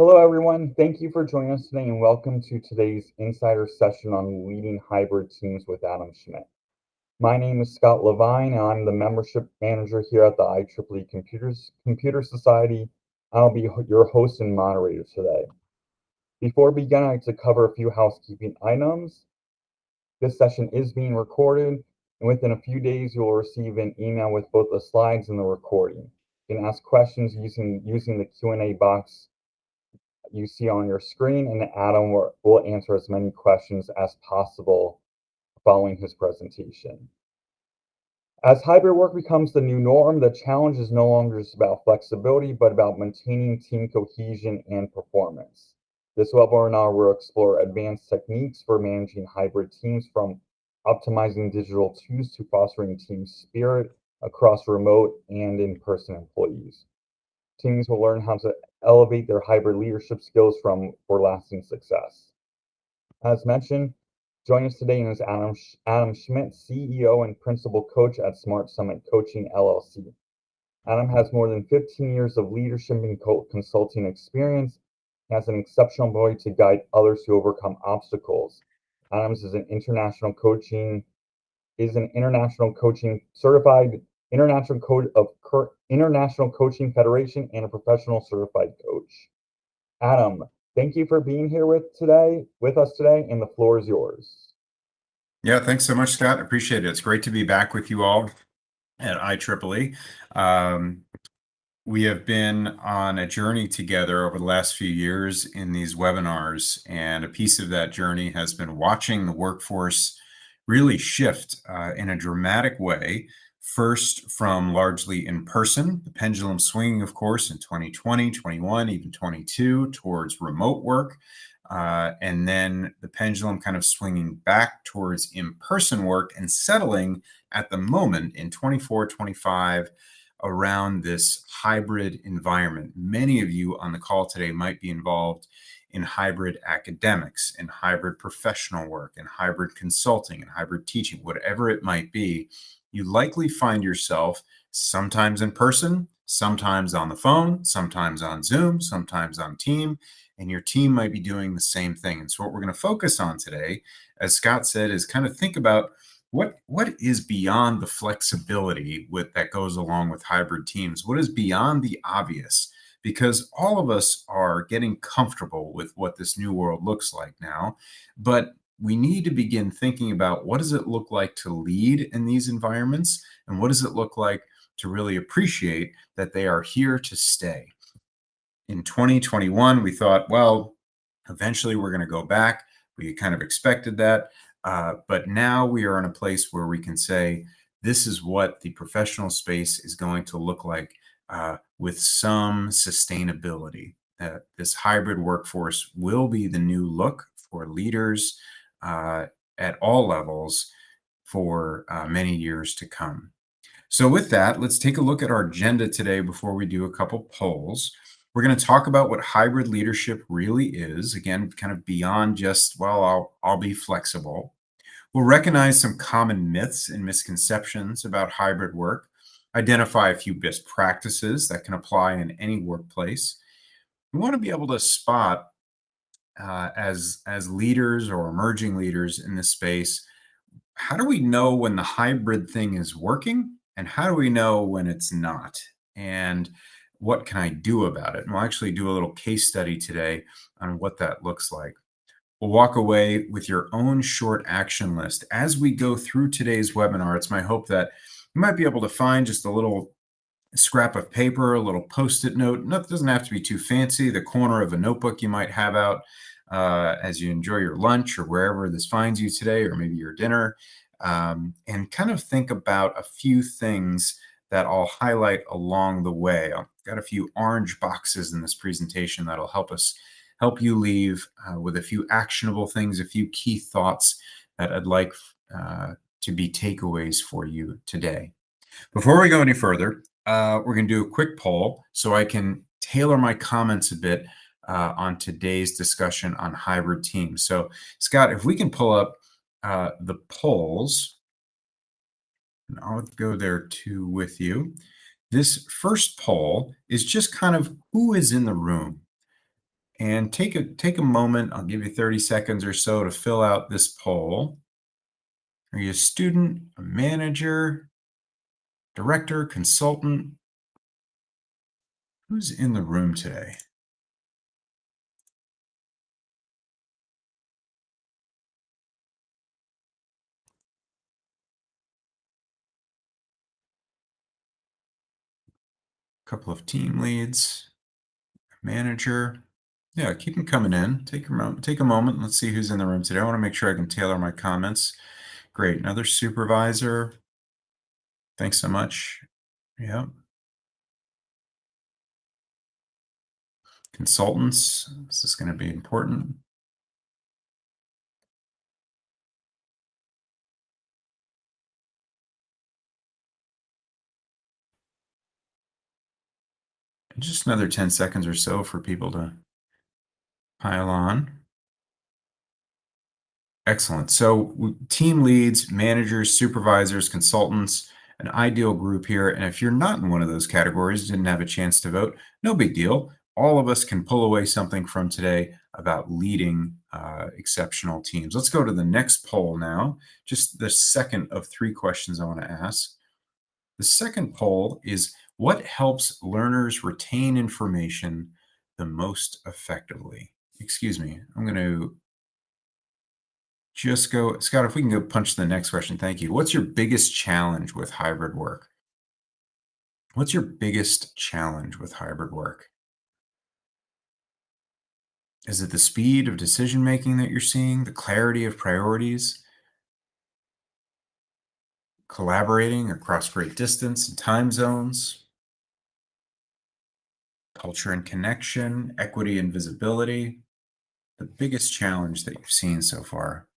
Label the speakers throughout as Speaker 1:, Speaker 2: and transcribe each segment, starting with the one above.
Speaker 1: Hello, everyone. Thank you for joining us today and welcome to today's insider session on leading hybrid teams with Adam Schmidt. My name is Scott Levine, and I'm the membership manager here at the IEEE Computer Society. I'll be your host and moderator today. Before beginning, I'd like to cover a few housekeeping items. This session is being recorded, and within a few days, you'll receive an email with both the slides and the recording. You can ask questions using the Q&A box you see on your screen, and Adam will answer as many questions as possible following his presentation. As hybrid work becomes the new norm, the challenge is no longer just about flexibility, but about maintaining team cohesion and performance. This webinar will explore advanced techniques for managing hybrid teams, from optimizing digital tools to fostering team spirit across remote and in-person employees. Teams will learn how to elevate their hybrid leadership skills for lasting success. As mentioned, joining us today is Adam Schmidt, CEO and Principal Coach at Smart Summit Coaching, LLC. Adam has more than 15 years of leadership and consulting experience. He has an exceptional ability to guide others to overcome obstacles. Adams is an international coaching certified International Coaching Federation and a professional certified coach. Adam, thank you for being here with us today, and the floor is yours.
Speaker 2: Yeah, thanks so much, Scott. Appreciate it. It's great to be back with you all at IEEE. We have been on a journey together over the last few years in these webinars, and a piece of that journey has been watching the workforce really shift in a dramatic way. First, from largely in person, the pendulum swinging, of course, in 2020, 21, even 22 towards remote work. And then the pendulum kind of swinging back towards in-person work and settling at the moment in 24, 25 around this hybrid environment. Many of you on the call today might be involved in hybrid academics, in hybrid professional work, in hybrid consulting, in hybrid teaching, whatever it might be. You likely find yourself sometimes in person, sometimes on the phone, sometimes on Zoom, sometimes on Team, and your team might be doing the same thing. And so what we're going to focus on today, as Scott said, is kind of think about what is beyond the flexibility that goes along with hybrid teams. What is beyond the obvious? Because all of us are getting comfortable with what this new world looks like now, but we need to begin thinking about what does it look like to lead in these environments, and what does it look like to really appreciate that they are here to stay. In 2021, we thought, well, eventually we're going to go back. We kind of expected that. But now we are in a place where we can say, this is what the professional space is going to look like with some sustainability. This hybrid workforce will be the new look for leaders at all levels for many years to come. So with that, let's take a look at our agenda today before we do a couple polls. We're going to talk about what hybrid leadership really is. Again, kind of beyond just, well, I'll be flexible. We'll recognize some common myths and misconceptions about hybrid work, identify a few best practices that can apply in any workplace. We want to be able to spot as leaders or emerging leaders in this space, how do we know when the hybrid thing is working, and how do we know when it's not? And what can I do about it? And we'll actually do a little case study today on what that looks like. We'll walk away with your own short action list. As we go through today's webinar, it's my hope that you might be able to find just a little scrap of paper, a little Post-it note. No, it doesn't have to be too fancy. The corner of a notebook you might have out as you enjoy your lunch or wherever this finds you today, or maybe your dinner, and kind of think about a few things that I'll highlight along the way. I've got a few orange boxes in this presentation that'll help you leave with a few actionable things, a few key thoughts that I'd like to be takeaways for you today. Before we go any further, we're going to do a quick poll so I can tailor my comments a bit on today's discussion on hybrid teams. So, Scott, if we can pull up the polls, and I'll go there too with you. This first poll is just kind of who is in the room. And take a moment, I'll give you 30 seconds or so to fill out this poll. Are you a student, a manager, director, consultant? Who's in the room today? A couple of team leads, manager. Yeah, keep them coming in. Take a moment. Let's see who's in the room today. I want to make sure I can tailor my comments. Great. Another supervisor. Thanks so much. Yeah. Consultants. This is going to be important. Just another 10 seconds or so for people to pile on. Excellent. So team leads, managers, supervisors, consultants, an ideal group here. And if you're not in one of those categories, didn't have a chance to vote, no big deal. All of us can pull away something from today about leading exceptional teams. Let's go to the next poll now. Just the second of 3 questions I want to ask. The second poll is, what helps learners retain information the most effectively? Excuse me, I'm going to just go, Scott, if we can go punch the next question. Thank you. What's your biggest challenge with hybrid work? What's your biggest challenge with hybrid work? Is it the speed of decision making that you're seeing, the clarity of priorities, collaborating across great distance and time zones, culture and connection, equity and visibility? The biggest challenge that you've seen so far?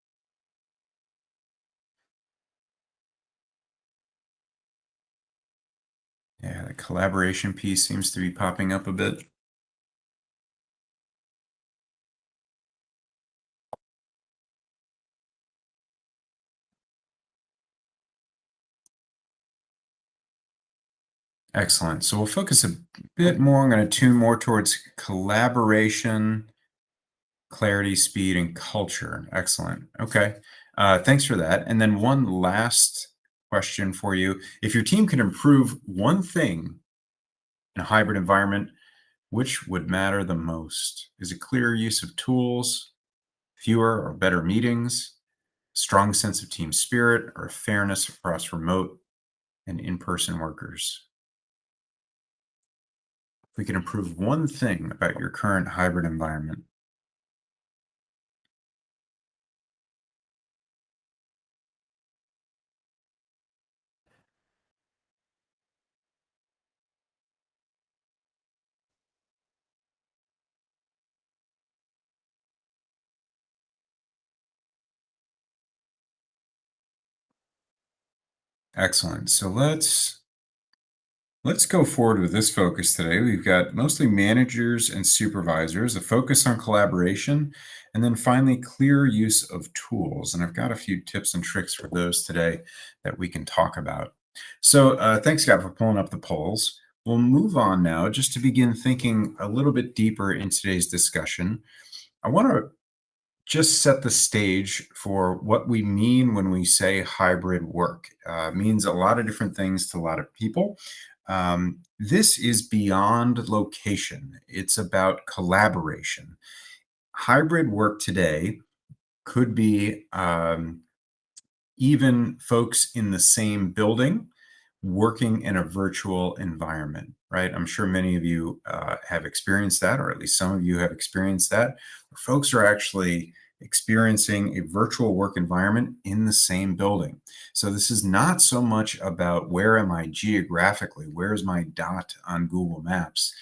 Speaker 2: Yeah, the collaboration piece seems to be popping up a bit. Excellent. So we'll focus a bit more. I'm going to tune more towards collaboration, clarity, speed, and culture. Excellent. Okay. Thanks for that. And then one last question for you. If your team can improve one thing in a hybrid environment, which would matter the most? Is it clearer use of tools, fewer or better meetings, strong sense of team spirit, or fairness across remote and in-person workers? If we can improve one thing about your current hybrid environment. Excellent. So let's go forward with this focus today. We've got mostly managers and supervisors, a focus on collaboration, and then finally clear use of tools. And I've got a few tips and tricks for those today that we can talk about. So thanks, Scott, for pulling up the polls. We'll move on now just to begin thinking a little bit deeper in today's discussion. I want to just set the stage for what we mean when we say hybrid work. Means a lot of different things to a lot of people. This is beyond location. It's about collaboration. Hybrid work today could be even folks in the same building working in a virtual environment, right? I'm sure many of you have experienced that, or at least some of you have experienced that, where folks are actually experiencing a virtual work environment in the same building. So this is not so much about where am I geographically, where's my dot on Google Maps,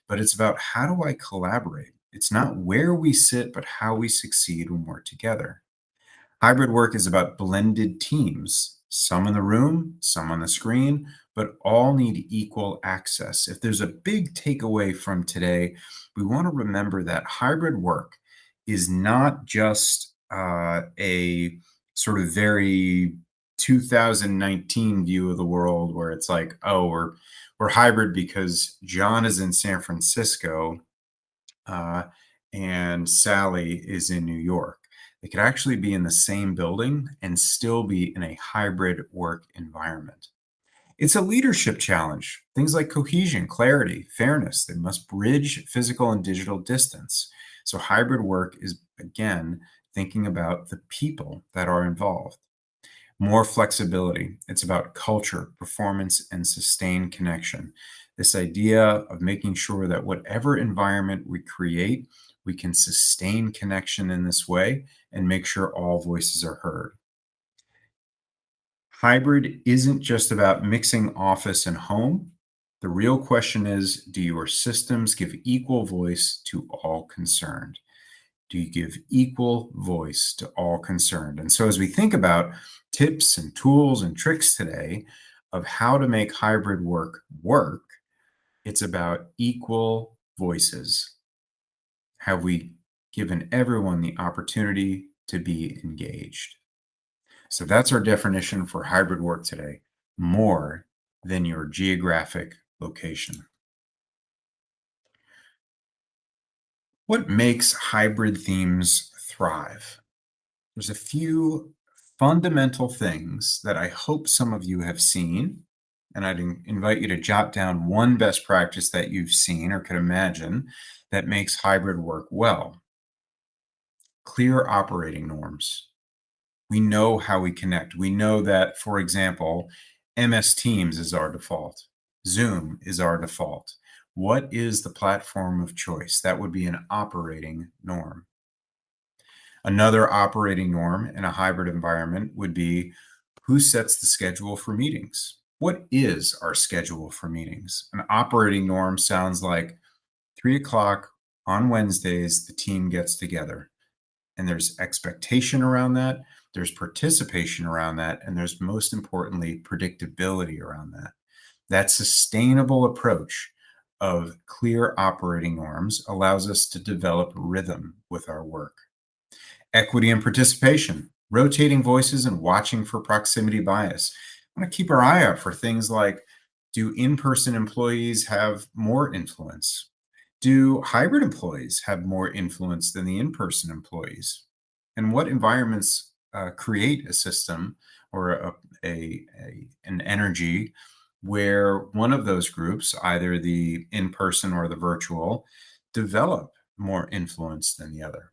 Speaker 2: but it's about how do I collaborate? It's not where we sit, but how we succeed when we're together. Hybrid work is about blended teams, some in the room, some on the screen, but all need equal access. If there's a big takeaway from today, we want to remember that hybrid work is not just a sort of very 2019 view of the world where it's like, oh, we're hybrid because John is in San Francisco and Sally is in New York. They could actually be in the same building and still be in a hybrid work environment. It's a leadership challenge. Things like cohesion, clarity, fairness, they must bridge physical and digital distance. So, hybrid work is, again, thinking about the people that are involved. More flexibility. It's about culture, performance, and sustained connection. This idea of making sure that whatever environment we create, we can sustain connection in this way and make sure all voices are heard. Hybrid isn't just about mixing office and home. The real question is, do your systems give equal voice to all concerned? Do you give equal voice to all concerned? And so, as we think about tips and tools and tricks today of how to make hybrid work, it's about equal voices. Have we given everyone the opportunity to be engaged? So, that's our definition for hybrid work today, more than your geographic location. What makes hybrid themes thrive? There's a few fundamental things that I hope some of you have seen, and I'd invite you to jot down one best practice that you've seen or could imagine that makes hybrid work well. Clear operating norms. We know how we connect. We know that, for example, MS Teams is our default, Zoom is our default. What is the platform of choice? That would be an operating norm. Another operating norm in a hybrid environment would be who sets the schedule for meetings? What is our schedule for meetings? An operating norm sounds like 3 o'clock on Wednesdays, the team gets together. And there's expectation around that, there's participation around that, and there's most importantly, predictability around that. That sustainable approach of clear operating norms allows us to develop rhythm with our work. Equity and participation, rotating voices and watching for proximity bias. I want to keep our eye out for things like, do in-person employees have more influence? Do hybrid employees have more influence than the in-person employees? And what environments create a system or an energy where one of those groups, either the in-person or the virtual, develop more influence than the other?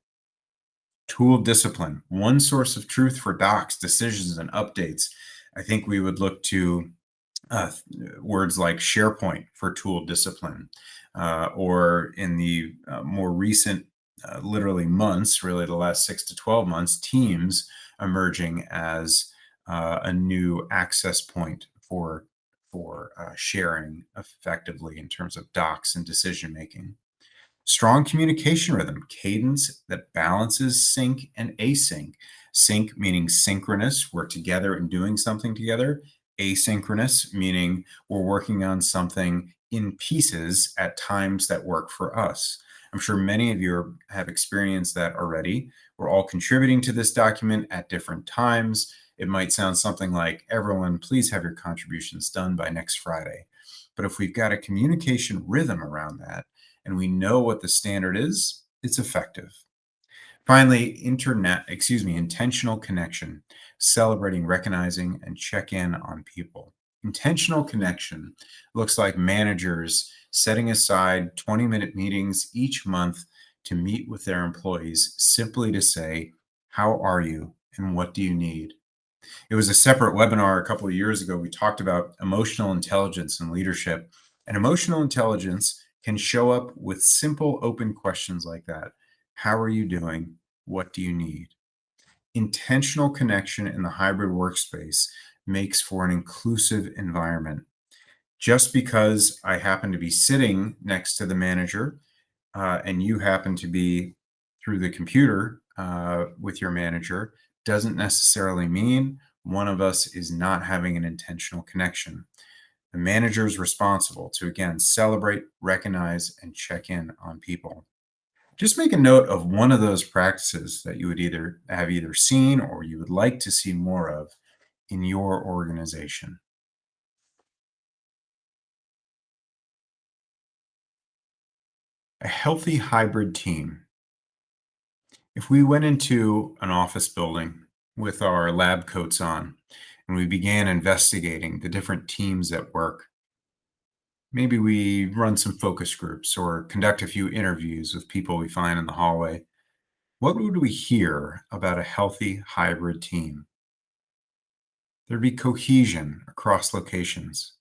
Speaker 2: Tool discipline, one source of truth for docs, decisions, and updates. I think we would look to uh, words like SharePoint for tool discipline, or in the more recent, literally months, really the last 6 to 12 months, Teams emerging as a new access point for sharing effectively in terms of docs and decision making. Strong communication rhythm, cadence that balances sync and async. Sync meaning synchronous, we're together and doing something together. Asynchronous meaning we're working on something in pieces at times that work for us. I'm sure many of you have experienced that already. We're all contributing to this document at different times. It might sound something like, everyone, please have your contributions done by next Friday. But if we've got a communication rhythm around that, and we know what the standard is, it's effective. Finally, intentional connection, celebrating, recognizing, and check in on people. Intentional connection looks like managers setting aside 20-minute meetings each month to meet with their employees simply to say, how are you and what do you need? It was a separate webinar a couple of years ago. We talked about emotional intelligence and leadership. And emotional intelligence can show up with simple, open questions like that. How are you doing? What do you need? Intentional connection in the hybrid workspace makes for an inclusive environment. Just because I happen to be sitting next to the manager and you happen to be through the computer with your manager doesn't necessarily mean one of us is not having an intentional connection. The manager is responsible to, again, celebrate, recognize, and check in on people. Just make a note of one of those practices that you would either have seen or you would like to see more of in your organization. A healthy hybrid team If we went into an office building with our lab coats on and we began investigating the different teams at work, maybe we run some focus groups or conduct a few interviews with people we find in the hallway, what would we hear about a healthy hybrid team? There'd be cohesion across locations.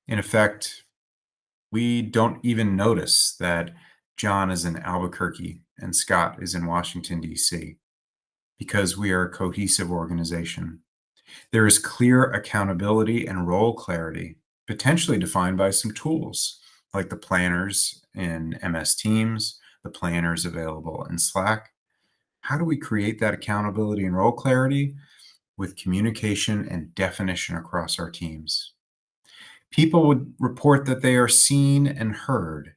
Speaker 2: In effect, we don't even notice that John is in Albuquerque and Scott is in Washington, D.C., because we are a cohesive organization. There is clear accountability and role clarity, potentially defined by some tools like the planners in MS Teams, the planners available in Slack. How do we create that accountability and role clarity? With communication and definition across our teams. People would report that they are seen and heard.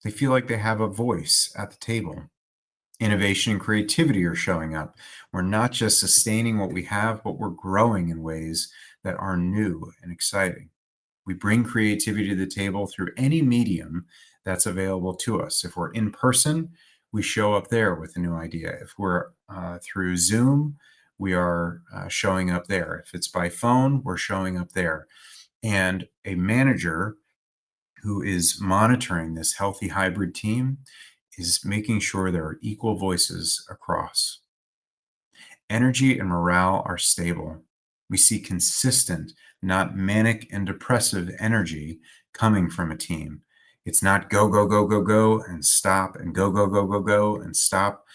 Speaker 2: They feel like they have a voice at the table. Innovation and creativity are showing up. We're not just sustaining what we have, but we're growing in ways that are new and exciting. We bring creativity to the table through any medium that's available to us. If we're in person, we show up there with a new idea. If we're through Zoom, we are showing up there. If it's by phone, we're showing up there. And a manager who is monitoring this healthy hybrid team is making sure there are equal voices across. Energy and morale are stable. We see consistent, not manic and depressive energy coming from a team. It's not go, go, go, go, go, and stop, and go, go, go, go, go, and stop.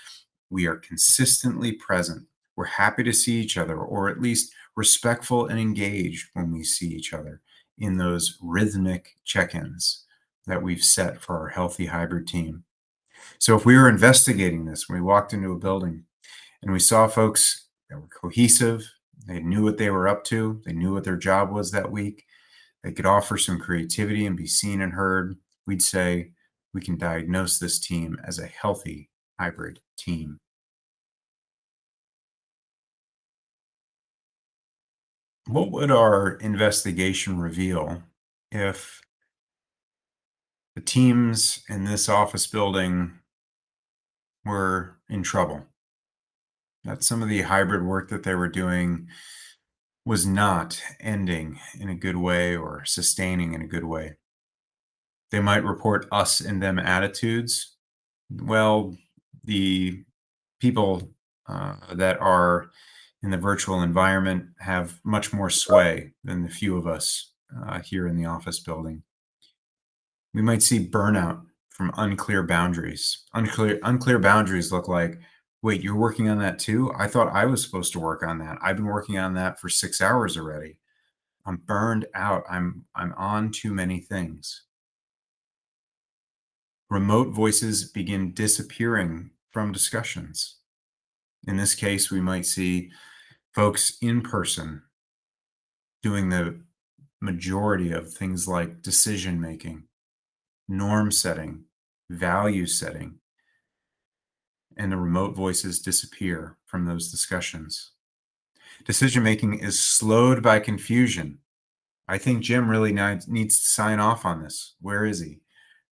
Speaker 2: We are consistently present. We're happy to see each other, or at least respectful and engaged when we see each other in those rhythmic check-ins that we've set for our healthy hybrid team. So if we were investigating this when we walked into a building and we saw folks that were cohesive, they knew what they were up to, they knew what their job was that week, they could offer some creativity and be seen and heard, we'd say we can diagnose this team as a healthy hybrid team. What would our investigation reveal if the teams in this office building were in trouble? That some of the hybrid work that they were doing was not ending in a good way or sustaining in a good way. They might report us and them attitudes. Well, the people that are in the virtual environment have much more sway than the few of us here in the office building. We might see burnout from unclear boundaries. Unclear boundaries look like, wait, you're working on that too? I thought I was supposed to work on that. I've been working on that for 6 hours already. I'm burned out. I'm on too many things. Remote voices begin disappearing from discussions. In this case, we might see folks in person doing the majority of things like decision making, norm setting, value setting, and the remote voices disappear from those discussions. Decision making is slowed by confusion. I think Jim really needs to sign off on this. Where is he?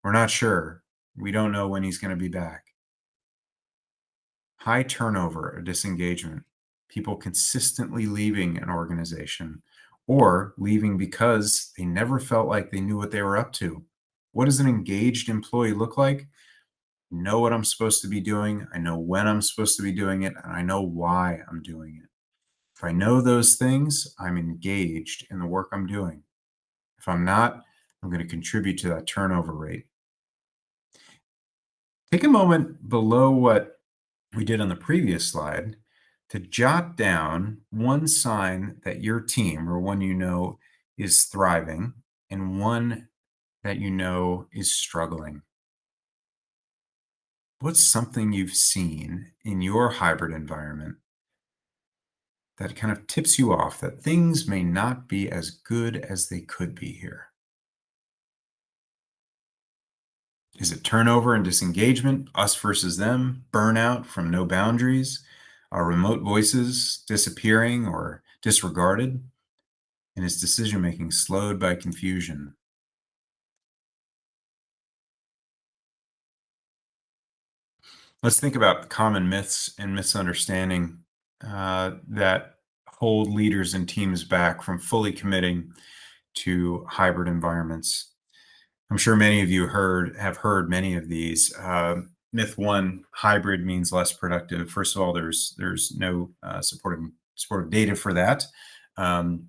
Speaker 2: We're not sure. We don't know when he's going to be back. High turnover or disengagement, people consistently leaving an organization or leaving because they never felt like they knew what they were up to. What does an engaged employee look like? I know what I'm supposed to be doing. I know when I'm supposed to be doing it, and I know why I'm doing it. If I know those things, I'm engaged in the work I'm doing. If I'm not, I'm going to contribute to that turnover rate. Take a moment below what we did on the previous slide to jot down one sign that your team or one you know is thriving and one that you know is struggling. What's something you've seen in your hybrid environment that kind of tips you off that things may not be as good as they could be here? Is it turnover and disengagement, us versus them, burnout from no boundaries, our remote voices disappearing or disregarded, and is decision making slowed by confusion? Let's think about common myths and misunderstanding that hold leaders and teams back from fully committing to hybrid environments. I'm sure many of you have heard many of these. Myth one: hybrid means less productive. First of all, there's no supportive data for that, um,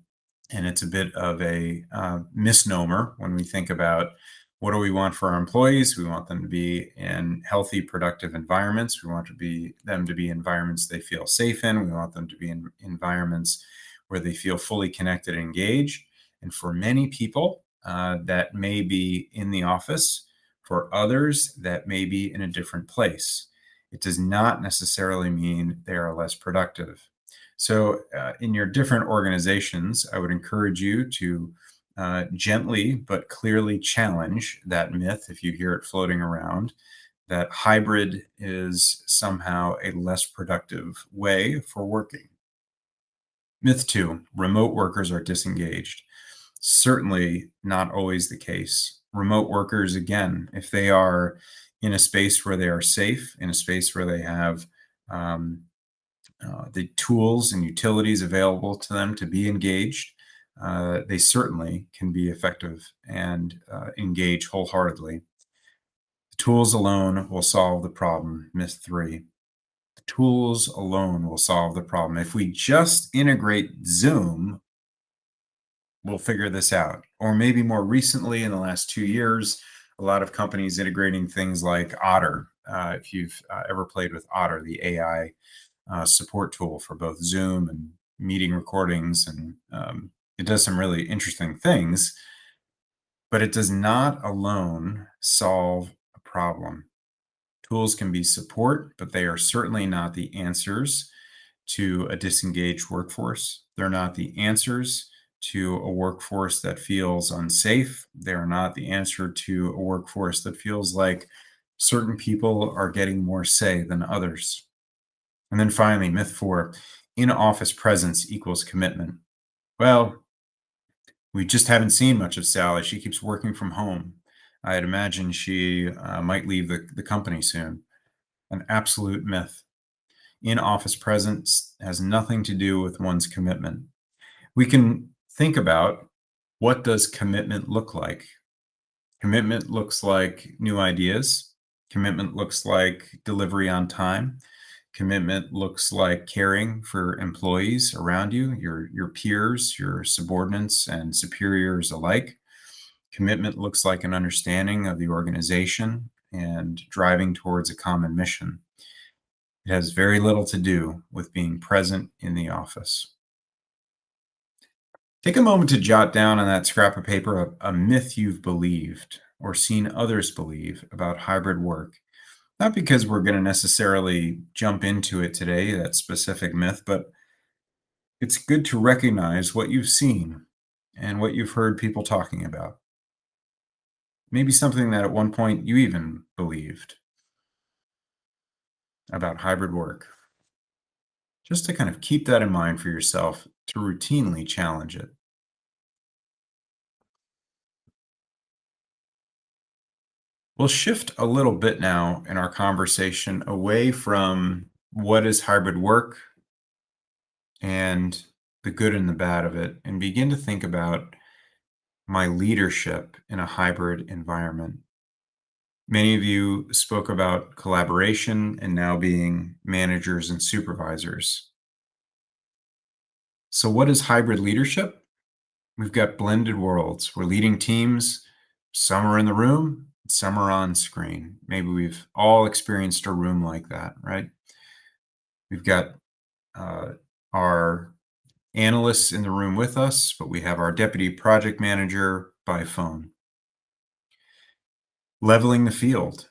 Speaker 2: and it's a bit of a misnomer when we think about what do we want for our employees. We want them to be in healthy, productive environments. We want them to be environments they feel safe in. We want them to be in environments where they feel fully connected and engaged. And for many people, that may be in the office. For others, that may be in a different place. It does not necessarily mean they are less productive. So, in your different organizations, I would encourage you to gently but clearly challenge that myth if you hear it floating around, that hybrid is somehow a less productive way for working. Myth two: remote workers are disengaged. Certainly not always the case. Remote workers, again, if they are in a space where they are safe, in a space where they have um, the tools and utilities available to them to be engaged, they certainly can be effective and engage wholeheartedly. The tools alone will solve the problem. Myth three: the tools alone will solve the problem. If we just integrate Zoom, we'll figure this out. Or maybe more recently, in the last 2 years, a lot of companies integrating things like Otter. If you've ever played with Otter, the AI support tool for both Zoom and meeting recordings, and it does some really interesting things, but it does not alone solve a problem. Tools can be support, but they are certainly not the answers to a disengaged workforce. They're not the answers to a workforce that feels unsafe. They're not the answer to a workforce that feels like certain people are getting more say than others. And then finally, myth four: in office presence equals commitment. Well, we just haven't seen much of Sally. She keeps working from home. I'd imagine she might leave the company soon. An absolute myth. In office presence has nothing to do with one's commitment. We can think about, what does commitment look like? Commitment looks like new ideas. Commitment looks like delivery on time. Commitment looks like caring for employees around you, your peers, your subordinates, and superiors alike. Commitment looks like an understanding of the organization and driving towards a common mission. It has very little to do with being present in the office. Take a moment to jot down on that scrap of paper a myth you've believed or seen others believe about hybrid work. Not because we're going to necessarily jump into it today, that specific myth, but it's good to recognize what you've seen and what you've heard people talking about. Maybe something that at one point you even believed about hybrid work. Just to kind of keep that in mind for yourself, to routinely challenge it. We'll shift a little bit now in our conversation away from what is hybrid work and the good and the bad of it, and begin to think about my leadership in a hybrid environment. Many of you spoke about collaboration and now being managers and supervisors. So, what is hybrid leadership? We've got blended worlds. We're leading teams. Some are in the room, some are on screen. Maybe we've all experienced a room like that, right? We've got our analysts in the room with us, but we have our deputy project manager by phone. Leveling the field,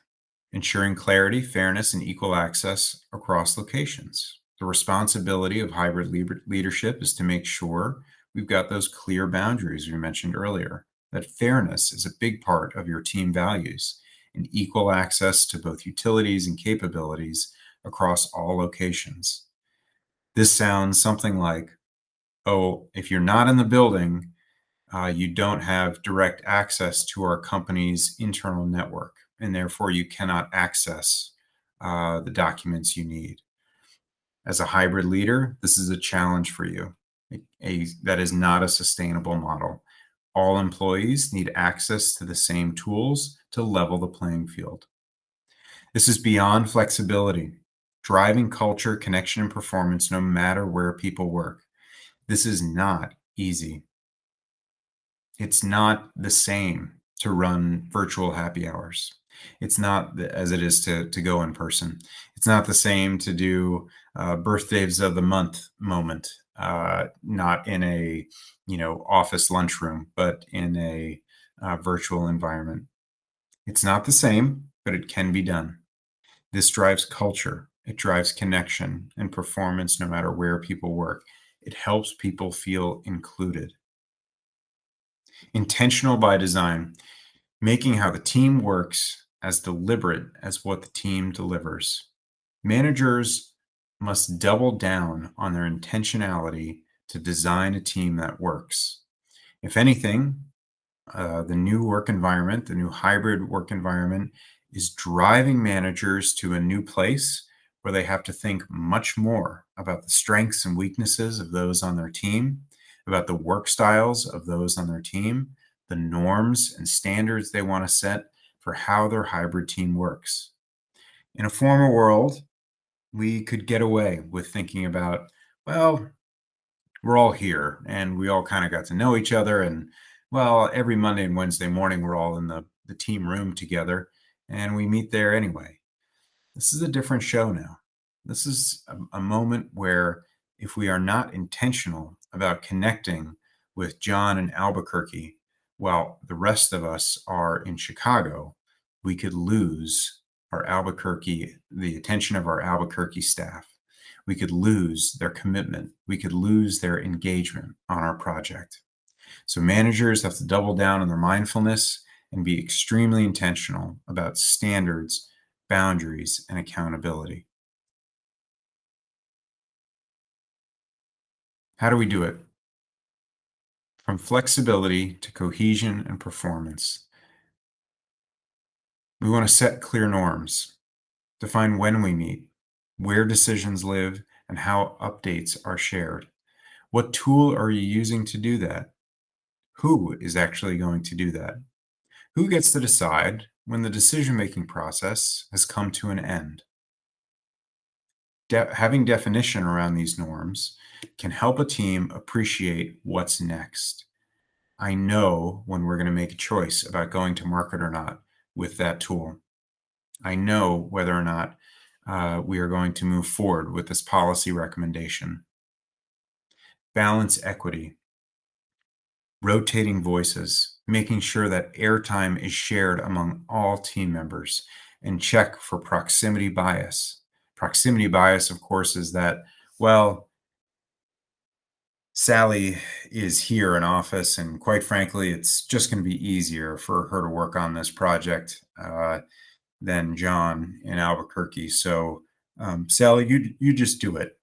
Speaker 2: ensuring clarity, fairness, and equal access across locations. The responsibility of hybrid leadership is to make sure we've got those clear boundaries we mentioned earlier, that fairness is a big part of your team values, and equal access to both utilities and capabilities across all locations. This sounds something like, oh, if you're not in the building, you don't have direct access to our company's internal network, and therefore you cannot access the documents you need. As a hybrid leader, this is a challenge for you. That is not a sustainable model. All employees need access to the same tools to level the playing field. This is beyond flexibility, driving culture, connection, and performance no matter where people work. This is not easy. It's not the same to run virtual happy hours. It's not as it is to go in person. It's not the same to do birthdays of the month moment, not in a office lunchroom, but in a virtual environment. It's not the same, but it can be done. This drives culture. It drives connection and performance no matter where people work. It helps people feel included. Intentional by design, making how the team works as deliberate as what the team delivers. Managers must double down on their intentionality to design a team that works. If anything, the new work environment, the new hybrid work environment, is driving managers to a new place where they have to think much more about the strengths and weaknesses of those on their team, about the work styles of those on their team, the norms and standards they want to set for how their hybrid team works. In a former world, we could get away with thinking about, well, we're all here and we all kind of got to know each other. And well, every Monday and Wednesday morning, we're all in the team room together and we meet there anyway. This is a different show now. This is a moment where if we are not intentional about connecting with John in Albuquerque while the rest of us are in Chicago, we could lose the attention of our Albuquerque staff. We could lose their commitment. We could lose their engagement on our project. So managers have to double down on their mindfulness and be extremely intentional about standards, boundaries, and accountability. How do we do it? From flexibility to cohesion and performance. We want to set clear norms, define when we meet, where decisions live, and how updates are shared. What tool are you using to do that? Who is actually going to do that? Who gets to decide when the decision-making process has come to an end? Having definition around these norms can help a team appreciate what's next. I know when we're going to make a choice about going to market or not with that tool. I know whether or not we are going to move forward with this policy recommendation. Balance equity, rotating voices, making sure that airtime is shared among all team members, and check for proximity bias. Proximity bias, of course, is that, well, Sally is here in office, and quite frankly, it's just going to be easier for her to work on this project than John in Albuquerque. So, Sally, you just do it.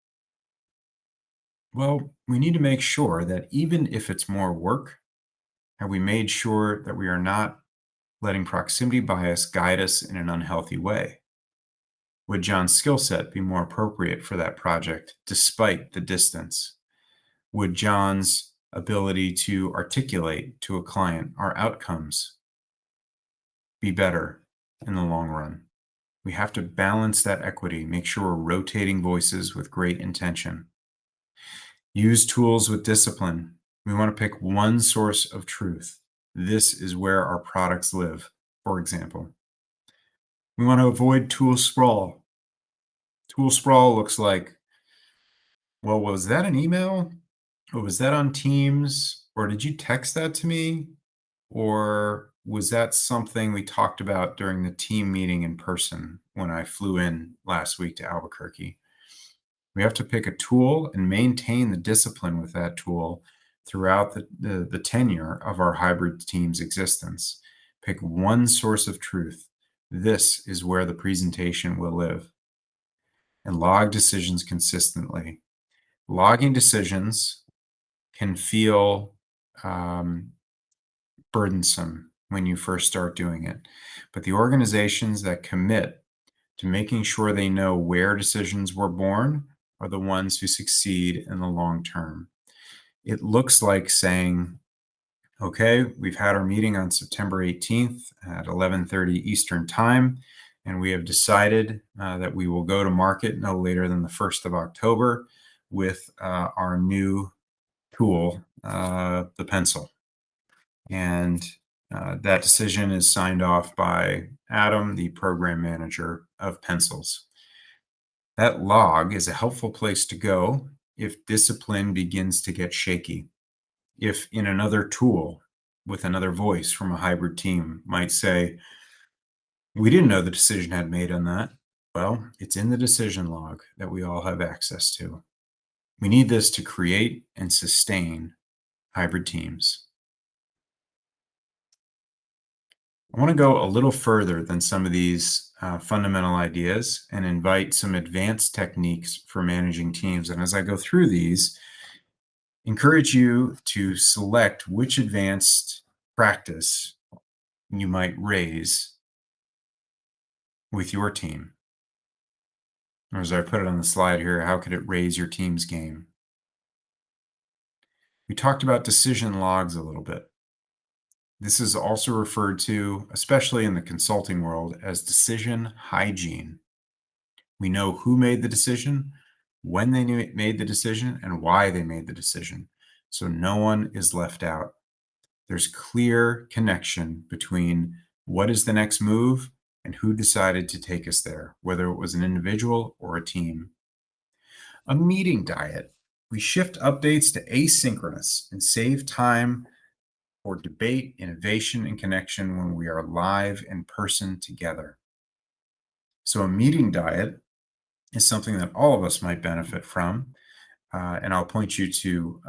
Speaker 2: Well, we need to make sure that even if it's more work, have we made sure that we are not letting proximity bias guide us in an unhealthy way? Would John's skill set be more appropriate for that project despite the distance? Would John's ability to articulate to a client our outcomes be better in the long run? We have to balance that equity, make sure we're rotating voices with great intention. Use tools with discipline. We want to pick one source of truth. This is where our products live, for example. We want to avoid tool sprawl. Tool sprawl looks like, well, was that an email? Or was that on Teams? Or did you text that to me? Or was that something we talked about during the team meeting in person when I flew in last week to Albuquerque? We have to pick a tool and maintain the discipline with that tool throughout the tenure of our hybrid team's existence. Pick one source of truth. This is where the presentation will live. And log decisions consistently. Logging decisions can feel burdensome when you first start doing it. But the organizations that commit to making sure they know where decisions were born are the ones who succeed in the long term. It looks like saying, okay, we've had our meeting on September 18th at 11:30 Eastern Time, and we have decided that we will go to market no later than the 1st of October with our new tool, the pencil. And that decision is signed off by Adam, the program manager of Pencils. That log is a helpful place to go if discipline begins to get shaky. If in another tool with another voice from a hybrid team might say, we didn't know the decision had made on that. Well, it's in the decision log that we all have access to. We need this to create and sustain hybrid teams. I want to go a little further than some of these fundamental ideas and invite some advanced techniques for managing teams. And as I go through these, encourage you to select which advanced practice you might raise with your team. Or as I put it on the slide here, how could it raise your team's game? We talked about decision logs a little bit. This is also referred to, especially in the consulting world, as decision hygiene. We know who made the decision, when they made the decision, and why they made the decision. So no one is left out. There's clear connection between what is the next move and who decided to take us there, whether it was an individual or a team. A meeting diet. We shift updates to asynchronous and save time for debate, innovation, and connection when we are live in person together. So a meeting diet is something that all of us might benefit from. And I'll point you to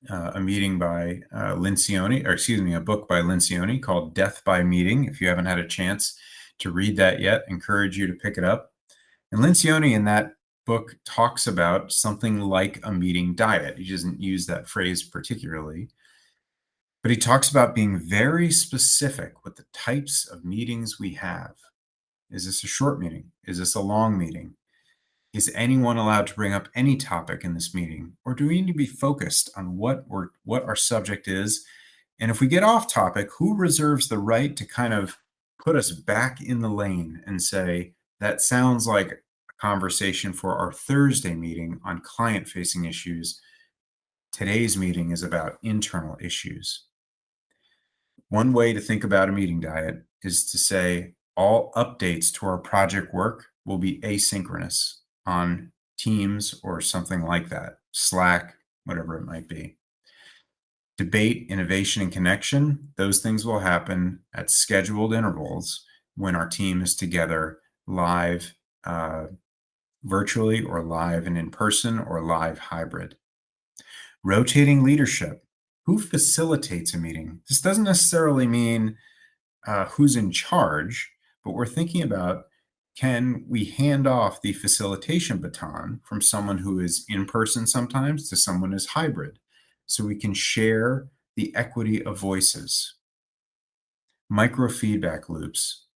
Speaker 2: a meeting by Lencioni, or excuse me, a book by Lencioni called Death by Meeting. If you haven't had a chance to read that yet, encourage you to pick it up. And Lencioni in that book talks about something like a meeting diet. He doesn't use that phrase particularly, but he talks about being very specific with the types of meetings we have. Is this a short meeting? Is this a long meeting? Is anyone allowed to bring up any topic in this meeting? Or do we need to be focused on what our subject is? And if we get off topic, who reserves the right to kind of put us back in the lane and say, that sounds like a conversation for our Thursday meeting on client-facing issues. Today's meeting is about internal issues. One way to think about a meeting diet is to say all updates to our project work will be asynchronous on Teams or something like that, Slack, whatever it might be. Debate, innovation, and connection, those things will happen at scheduled intervals when our team is together live virtually or live and in person or live hybrid. Rotating leadership. Who facilitates a meeting? This doesn't necessarily mean who's in charge, but we're thinking about, can we hand off the facilitation baton from someone who is in person sometimes to someone who's hybrid, so we can share the equity of voices. Micro feedback loops.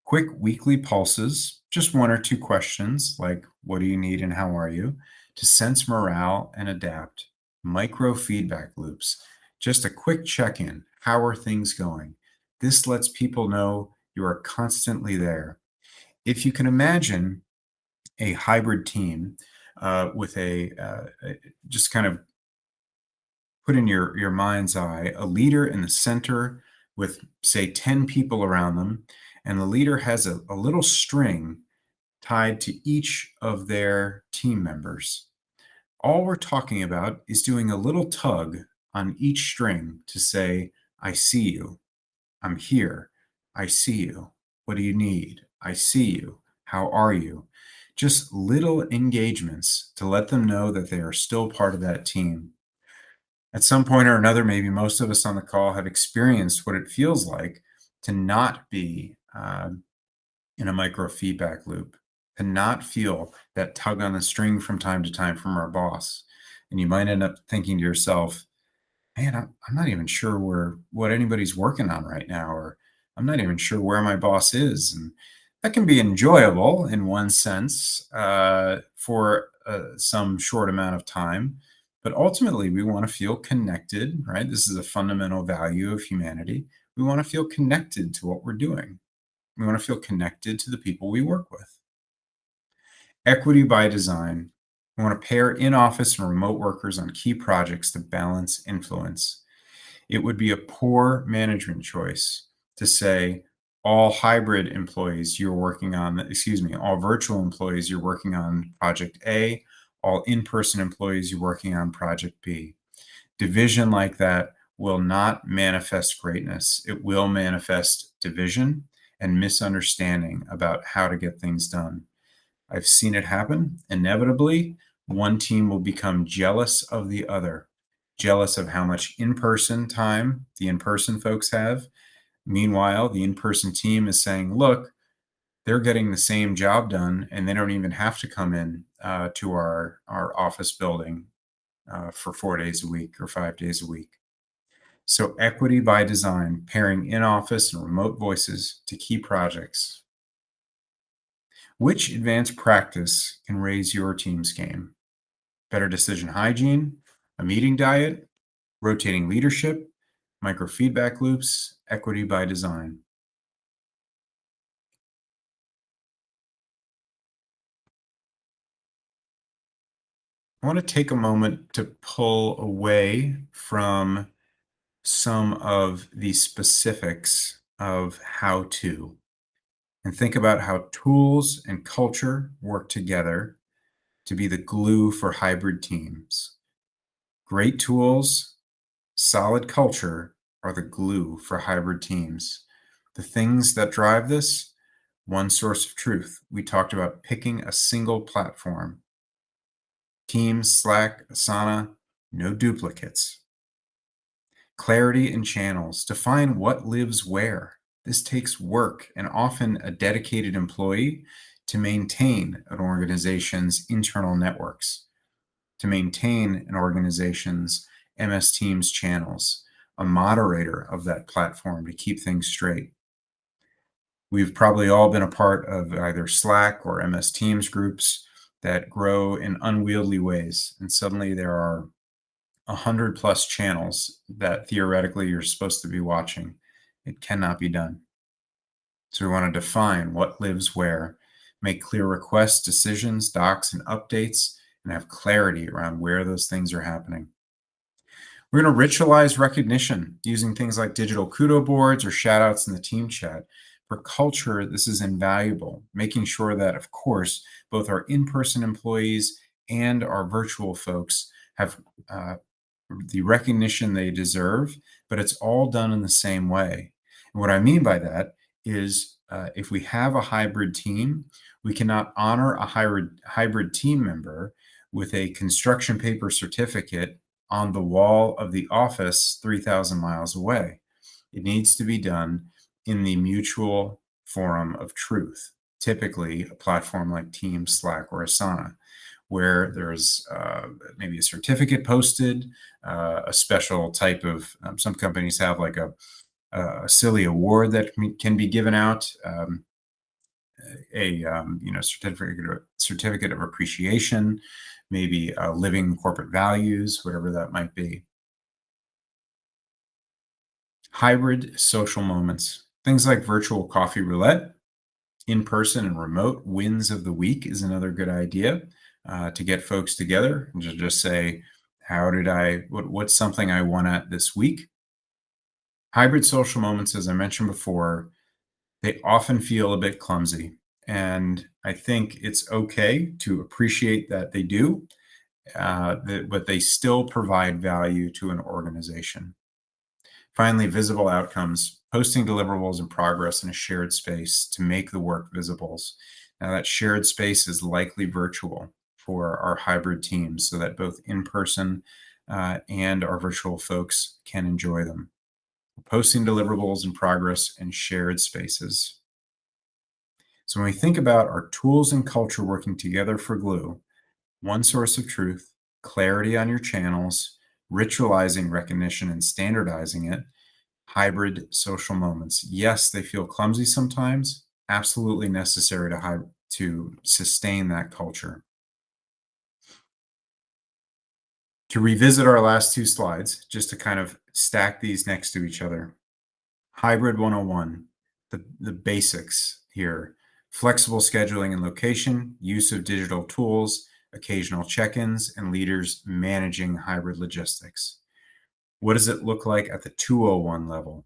Speaker 2: Quick weekly pulses, just one or two questions like, what do you need and how are you, to sense morale and adapt. Micro feedback loops, just a quick check-in. How are things going? This lets people know you are constantly there. If you can imagine a hybrid team with just kind of put in your mind's eye, a leader in the center with, say, 10 people around them, and the leader has a little string tied to each of their team members. All we're talking about is doing a little tug on each string to say, I see you. I'm here. I see you. What do you need? I see you. How are you? Just little engagements to let them know that they are still part of that team. At some point or another, maybe most of us on the call have experienced what it feels like to not be in a micro feedback loop, to not feel that tug on the string from time to time from our boss. And you might end up thinking to yourself, man, I'm not even sure what anybody's working on right now, or I'm not even sure where my boss is. And That can be enjoyable in one sense for some short amount of time, but ultimately we want to feel connected, right? This is a fundamental value of humanity. We want to feel connected to what we're doing. We want to feel connected to the people we work with. Equity by design. We want to pair in-office and remote workers on key projects to balance influence. It would be a poor management choice to say all hybrid employees you're working on, all virtual employees you're working on project A, all in-person employees you're working on project B. Division like that will not manifest greatness. It will manifest division and misunderstanding about how to get things done. I've seen it happen. Inevitably, one team will become jealous of the other, jealous of how much in-person time the in-person folks have. Meanwhile, the in-person team is saying, look, they're getting the same job done and they don't even have to come in to our office building for 4 days a week or 5 days a week. So equity by design, pairing in-office and remote voices to key projects. Which advanced practice can raise your team's game? Better decision hygiene, a meeting diet, rotating leadership, microfeedback loops, equity by design. I want to take a moment to pull away from some of the specifics of how to and think about how tools and culture work together to be the glue for hybrid teams. Great tools, solid culture are the glue for hybrid teams. The things that drive this, one source of truth. We talked about picking a single platform. Teams, Slack, Asana, no duplicates. Clarity in channels. Define what lives where. This takes work and often a dedicated employee to maintain an organization's internal networks, to maintain an organization's MS Teams channels, a moderator of that platform to keep things straight. We've probably all been a part of either Slack or MS Teams groups that grow in unwieldy ways, and suddenly there are 100+ channels that theoretically you're supposed to be watching. It cannot be done. So we want to define what lives where, make clear requests, decisions, docs, and updates, and have clarity around where those things are happening. We're going to ritualize recognition using things like digital kudo boards or shout outs in the team chat. For culture, this is invaluable, making sure that, of course, both our in-person employees and our virtual folks have the recognition they deserve, but it's all done in the same way. And what I mean by that is if we have a hybrid team, we cannot honor a hybrid team member with a construction paper certificate on the wall of the office 3,000 miles away. It needs to be done in the mutual forum of truth, typically a platform like Teams, Slack, or Asana, where there's maybe a certificate posted, a special type of, some companies have like a silly award that can be given out, a certificate of appreciation, maybe living corporate values, whatever that might be. Hybrid social moments, things like virtual coffee roulette, in-person and remote wins of the week is another good idea to get folks together and to just say, what's something I won at this week? Hybrid social moments, as I mentioned before, they often feel a bit clumsy. And I think it's okay to appreciate that they do, but they still provide value to an organization. Finally, visible outcomes, posting deliverables and progress in a shared space to make the work visibles. Now, that shared space is likely virtual for our hybrid teams so that both in-person and our virtual folks can enjoy them. Posting deliverables and progress in shared spaces. So when we think about our tools and culture working together for glue, one source of truth, clarity on your channels, ritualizing recognition and standardizing it, hybrid social moments. Yes, they feel clumsy sometimes, absolutely necessary to sustain that culture. To revisit our last two slides, just to kind of stack these next to each other. Hybrid 101, the basics here. Flexible scheduling and location, use of digital tools, occasional check-ins, and leaders managing hybrid logistics. What does it look like at the 201 level?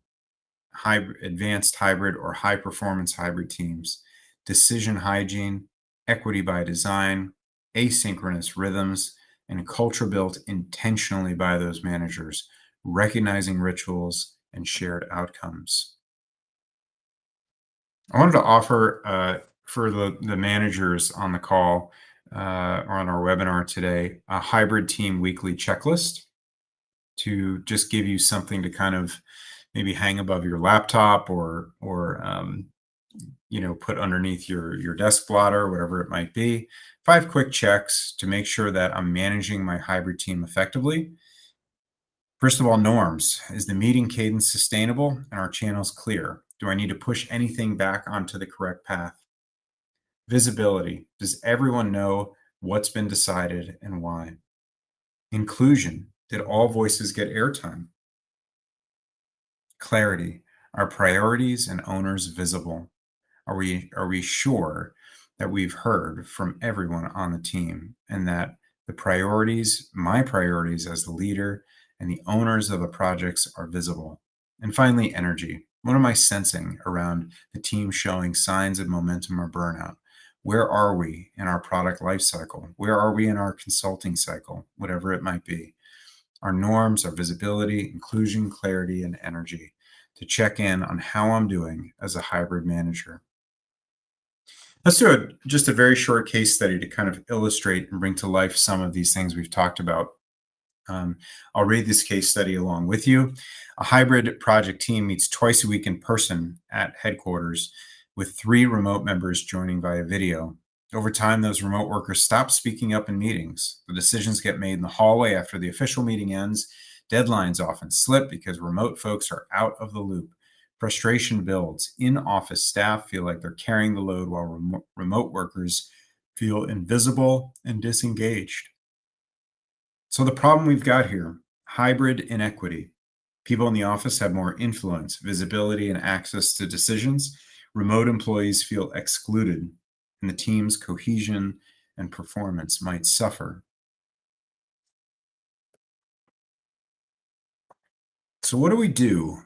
Speaker 2: Advanced hybrid or high performance hybrid teams, decision hygiene, equity by design, asynchronous rhythms, and culture built intentionally by those managers, recognizing rituals and shared outcomes. I wanted to offer for the managers on the call or on our webinar today a hybrid team weekly checklist to just give you something to kind of maybe hang above your laptop or put underneath your desk blotter, whatever it might be. 5 quick checks to make sure that I'm managing my hybrid team effectively. First of all, norms. Is the meeting cadence sustainable and our channels clear? Do I need to push anything back onto the correct path? Visibility. Does everyone know what's been decided and why? Inclusion. Did all voices get airtime? Clarity. Are priorities and owners visible? Are we sure that we've heard from everyone on the team and that the priorities, my priorities as the leader and the owners of the projects are visible? And finally, energy. What am I sensing around the team showing signs of momentum or burnout? Where are we in our product life cycle? Where are we in our consulting cycle? Whatever it might be. Our norms, our visibility, inclusion, clarity, and energy to check in on how I'm doing as a hybrid manager. Let's do just a very short case study to kind of illustrate and bring to life some of these things we've talked about. I'll read this case study along with you. A hybrid project team meets twice a week in person at headquarters with 3 remote members joining via video. Over time, those remote workers stop speaking up in meetings. The decisions get made in the hallway after the official meeting ends. Deadlines often slip because remote folks are out of the loop. Frustration builds. In-office staff feel like they're carrying the load while remote workers feel invisible and disengaged. So the problem we've got here, hybrid inequity. People in the office have more influence, visibility, and access to decisions. Remote employees feel excluded, and the team's cohesion and performance might suffer. So what do we do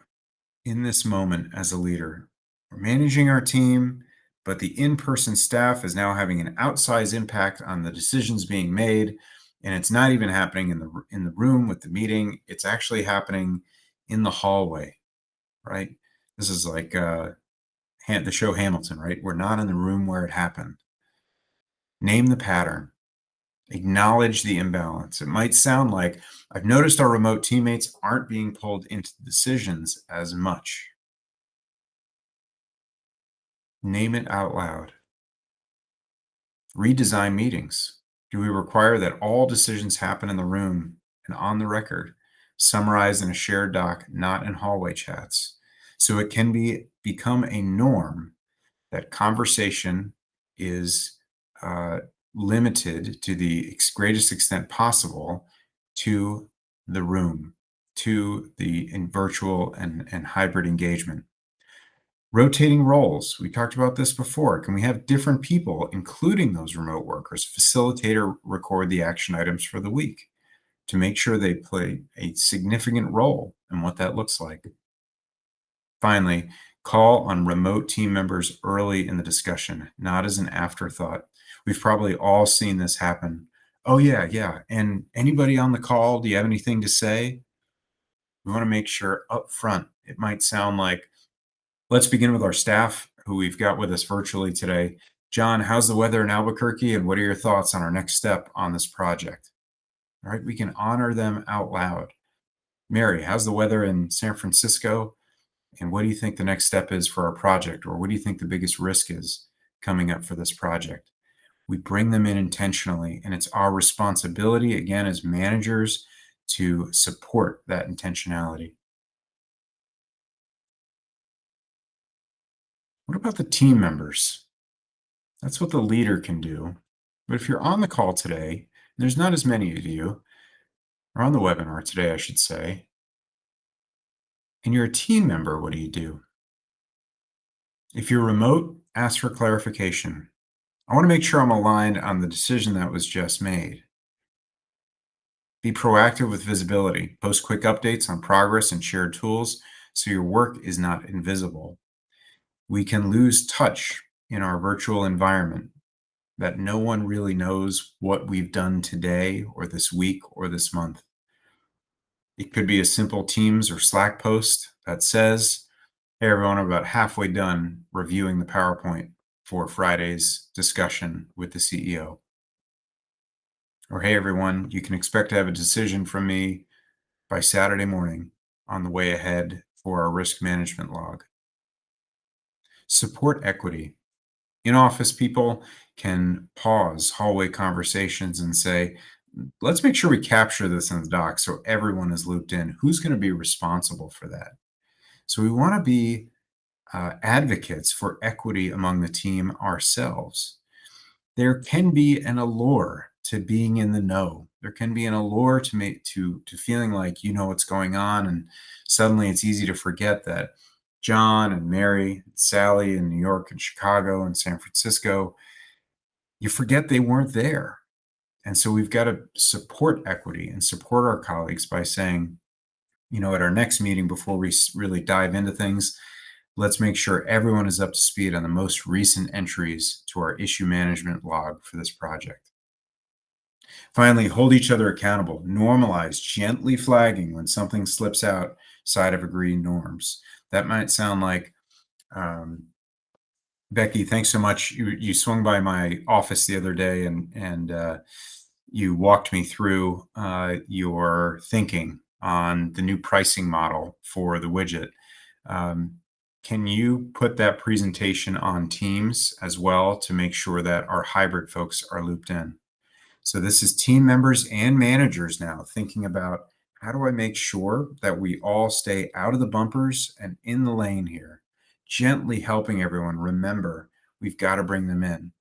Speaker 2: in this moment as a leader? We're managing our team, but the in-person staff is now having an outsized impact on the decisions being made, and it's not even happening in the room with the meeting. It's actually happening in the hallway, right? This is like the show Hamilton, right? We're not in the room where it happened. Name the pattern. Acknowledge the imbalance. It might sound like, I've noticed our remote teammates aren't being pulled into decisions as much. Name it out loud. Redesign meetings. Do we require that all decisions happen in the room and on the record, summarized in a shared doc, not in hallway chats? So it can become a norm that conversation is limited to the greatest extent possible to the room, to the virtual and hybrid engagement. Rotating roles. We talked about this before. Can we have different people, including those remote workers, facilitate or record the action items for the week to make sure they play a significant role in what that looks like? Finally, call on remote team members early in the discussion, not as an afterthought. We've probably all seen this happen. Oh, yeah. And anybody on the call, do you have anything to say? We want to make sure up front. It might sound like, let's begin with our staff who we've got with us virtually today. John, how's the weather in Albuquerque, and what are your thoughts on our next step on this project? All right, we can honor them out loud. Mary, how's the weather in San Francisco? And what do you think the next step is for our project? Or what do you think the biggest risk is coming up for this project? We bring them in intentionally, and it's our responsibility, again, as managers, to support that intentionality. What about the team members? That's what the leader can do. But if you're on the call today, there's not as many of you, or on the webinar today, I should say, and you're a team member, what do you do? If you're remote, ask for clarification. I want to make sure I'm aligned on the decision that was just made. Be proactive with visibility. Post quick updates on progress and shared tools so your work is not invisible. We can lose touch in our virtual environment, that no one really knows what we've done today or this week or this month. It could be a simple Teams or Slack post that says, "Hey everyone, I'm about halfway done reviewing the PowerPoint for Friday's discussion with the CEO." Or, "Hey everyone, you can expect to have a decision from me by Saturday morning on the way ahead for our risk management log." Support equity. In-office people can pause hallway conversations and say, let's make sure we capture this in the doc so everyone is looped in. Who's going to be responsible for that? So we want to be advocates for equity among the team ourselves. There can be an allure to being in the know. There can be an allure to feeling like you know what's going on, and suddenly it's easy to forget that John and Mary, and Sally in New York and Chicago and San Francisco, you forget they weren't there. And so we've got to support equity and support our colleagues by saying, at our next meeting, before we really dive into things, let's make sure everyone is up to speed on the most recent entries to our issue management log for this project. Finally, hold each other accountable. Normalize gently flagging when something slips outside of agreed norms. That might sound like, Becky, thanks so much. You swung by my office the other day and you walked me through your thinking on the new pricing model for the widget. Can you put that presentation on Teams as well to make sure that our hybrid folks are looped in? So this is team members and managers now thinking about, how do I make sure that we all stay out of the bumpers and in the lane here? Gently helping everyone remember we've got to bring them in.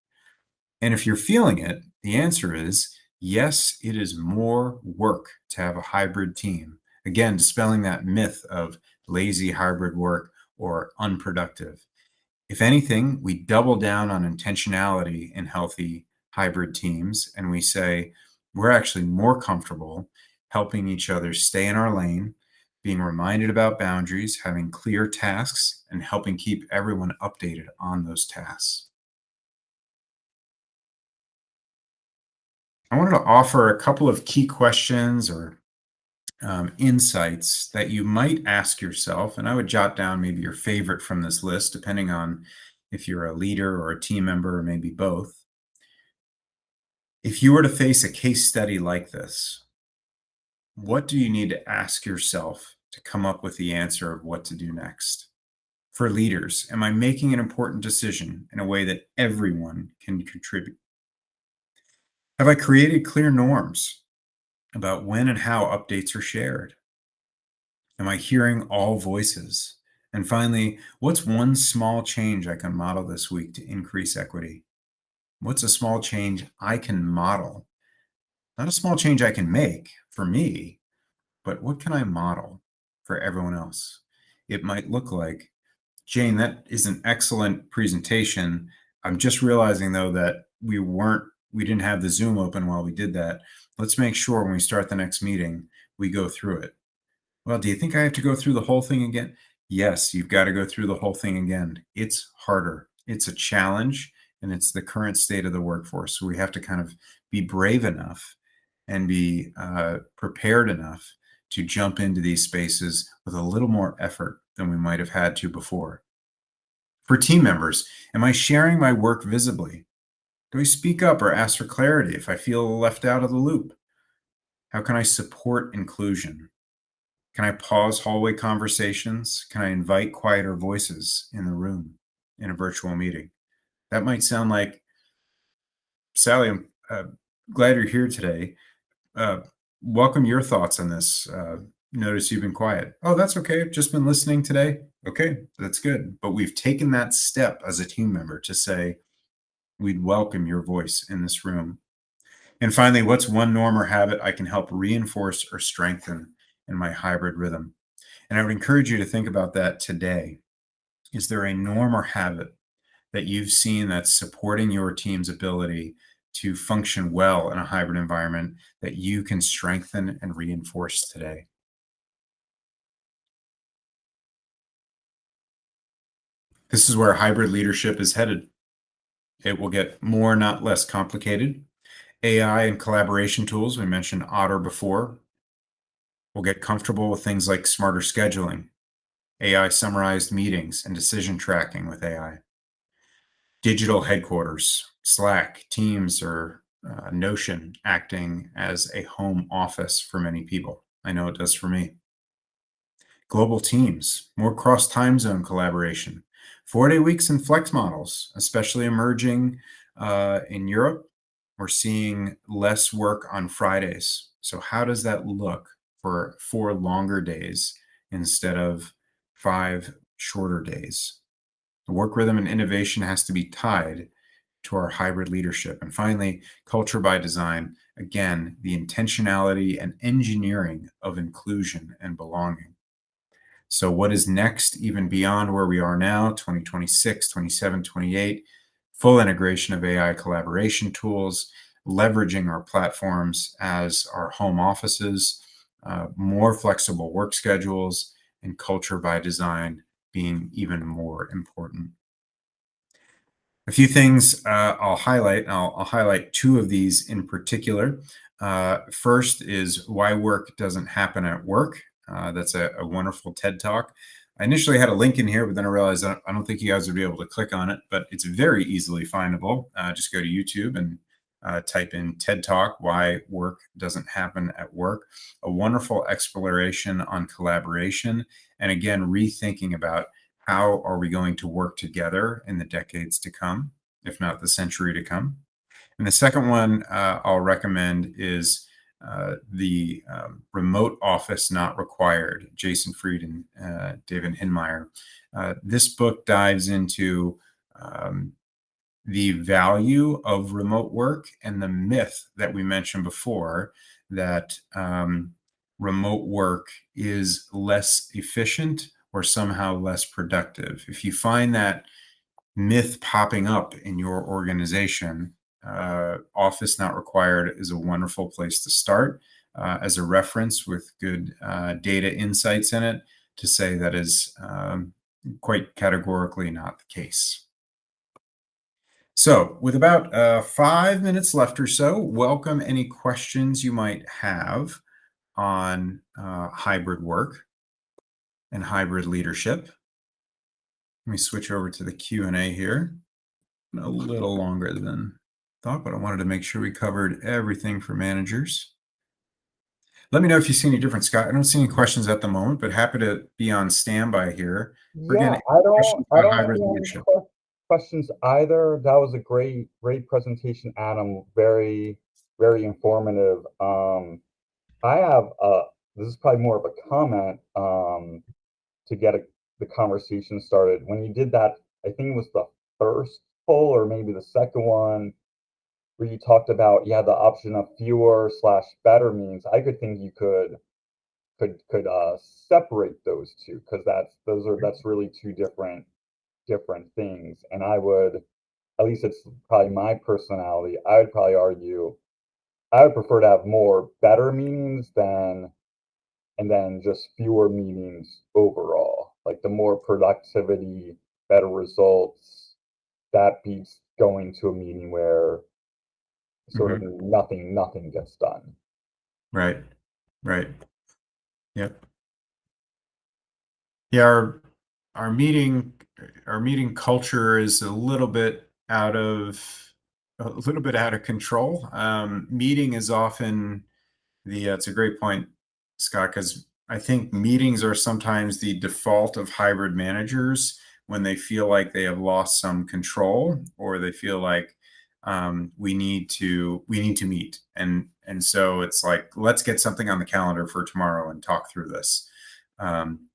Speaker 2: And if you're feeling it, the answer is yes, it is more work to have a hybrid team. Again, dispelling that myth of lazy hybrid work or unproductive. If anything, we double down on intentionality in healthy hybrid teams, and we say we're actually more comfortable helping each other stay in our lane, being reminded about boundaries, having clear tasks, and helping keep everyone updated on those tasks. I wanted to offer a couple of key questions or insights that you might ask yourself, and I would jot down maybe your favorite from this list, depending on if you're a leader or a team member or maybe both. If you were to face a case study like this, what do you need to ask yourself to come up with the answer of what to do next? For leaders, am I making an important decision in a way that everyone can contribute? Have I created clear norms about when and how updates are shared? Am I hearing all voices? And finally, what's one small change I can model this week to increase equity? What's a small change I can model? Not a small change I can make for me, but what can I model for everyone else? It might look like, Jane, that is an excellent presentation. I'm just realizing though that we didn't have the Zoom open while we did that. Let's make sure when we start the next meeting, we go through it. Well, do you think I have to go through the whole thing again? Yes, you've got to go through the whole thing again. It's harder. It's a challenge, and it's the current state of the workforce. So we have to kind of be brave enough and be prepared enough to jump into these spaces with a little more effort than we might have had to before. For team members, am I sharing my work visibly? Do I speak up or ask for clarity if I feel left out of the loop? How can I support inclusion? Can I pause hallway conversations? Can I invite quieter voices in the room in a virtual meeting? That might sound like, Sally, I'm glad you're here today. Welcome your thoughts on this. notice you've been quiet. Oh, that's okay. I've just been listening today. Okay, that's good. But we've taken that step as a team member to say, we'd welcome your voice in this room. And finally, what's one norm or habit I can help reinforce or strengthen in my hybrid rhythm? And I would encourage you to think about that today. Is there a norm or habit that you've seen that's supporting your team's ability to function well in a hybrid environment that you can strengthen and reinforce today? This is where hybrid leadership is headed. It will get more, not less complicated. AI and collaboration tools, we mentioned Otter before, will get comfortable with things like smarter scheduling, AI summarized meetings and decision tracking with AI. Digital headquarters, Slack, Teams, or Notion acting as a home office for many people. I know it does for me. Global teams, more cross time zone collaboration, 4-day weeks and flex models, especially emerging in Europe. We're seeing less work on Fridays. So, how does that look for 4 longer days instead of 5 shorter days? The work rhythm and innovation has to be tied to our hybrid leadership. And finally, culture by design. Again, the intentionality and engineering of inclusion and belonging. So, what is next, even beyond where we are now, 2026, 27, 28? Full integration of AI collaboration tools, leveraging our platforms as our home offices, more flexible work schedules, and culture by design being even more important. A few things I'll highlight. I'll highlight 2 of these in particular. First is why work doesn't happen at work. That's a wonderful TED Talk. I initially had a link in here, but then I realized I don't think you guys would be able to click on it, but it's very easily findable. Just go to YouTube and type in TED Talk, Why Work Doesn't Happen at Work. A wonderful exploration on collaboration. And again, rethinking about how are we going to work together in the decades to come, if not the century to come. And the second one I'll recommend is the Remote Office Not Required, Jason Fried and David Hinmeyer. This book dives into the value of remote work and the myth that we mentioned before that remote work is less efficient or somehow less productive. If you find that myth popping up in your organization, Office Not Required is a wonderful place to start as a reference with good data insights in it to say that is quite categorically not the case. So, with about 5 minutes left or so, welcome any questions you might have on hybrid work and hybrid leadership. Let me switch over to the Q&A here. A little longer than thought, but I wanted to make sure we covered everything for managers. Let me know if you see any different, Scott. I don't see any questions at the moment, but happy to be on standby here.
Speaker 1: Yeah, I don't
Speaker 2: Hybrid
Speaker 1: see any
Speaker 2: leadership.
Speaker 1: questions either. That was a great presentation, Adam. Very, very informative. I have this is probably more of a comment to get the conversation started. When you did that, I think it was the first poll or maybe the second one where you talked about you had the option of fewer slash better means. I could think you could separate those two because that's really two different things. And I would, at least it's probably my personality, I would probably argue I would prefer to have more better meetings than and then just fewer meetings overall. Like the more productivity, better results, that beats going to a meeting where sort of nothing gets done.
Speaker 2: Right. Right. Yep. Yeah, our meeting culture is a little bit out of control. Meeting is often it's a great point, Scott, because I think meetings are sometimes the default of hybrid managers when they feel like they have lost some control or they feel like we need to meet. And so it's like, let's get something on the calendar for tomorrow and talk through this. Um,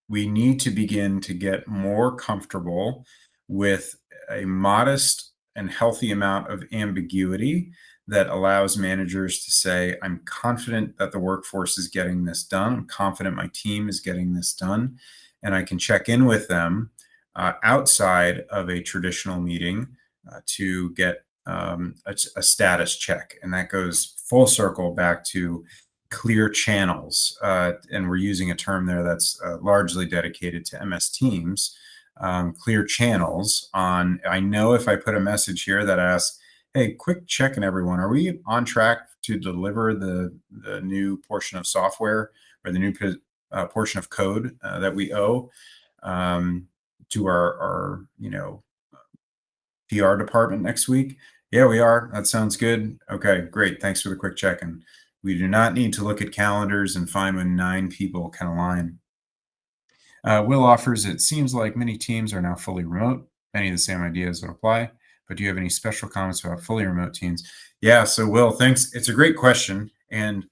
Speaker 2: we need to begin to get more comfortable with a modest and healthy amount of ambiguity that allows managers to say, I'm confident that the workforce is getting this done. I'm confident my team is getting this done. And I can check in with them outside of a traditional meeting to get a status check. And that goes full circle back to clear channels. And we're using a term there that's largely dedicated to MS Teams. Clear channels on, I know if I put a message here that asks, hey, quick check in everyone, are we on track to deliver the new portion of software or the new portion of code that we owe to our PR department next week? Yeah, we are. That sounds good. Okay, great. Thanks for the quick check-in. We do not need to look at calendars and find when 9 people can align. Will offers, it seems like many teams are now fully remote. Many of the same ideas would apply, but do you have any special comments about fully remote teams? Yeah, so Will, thanks. It's a great question. And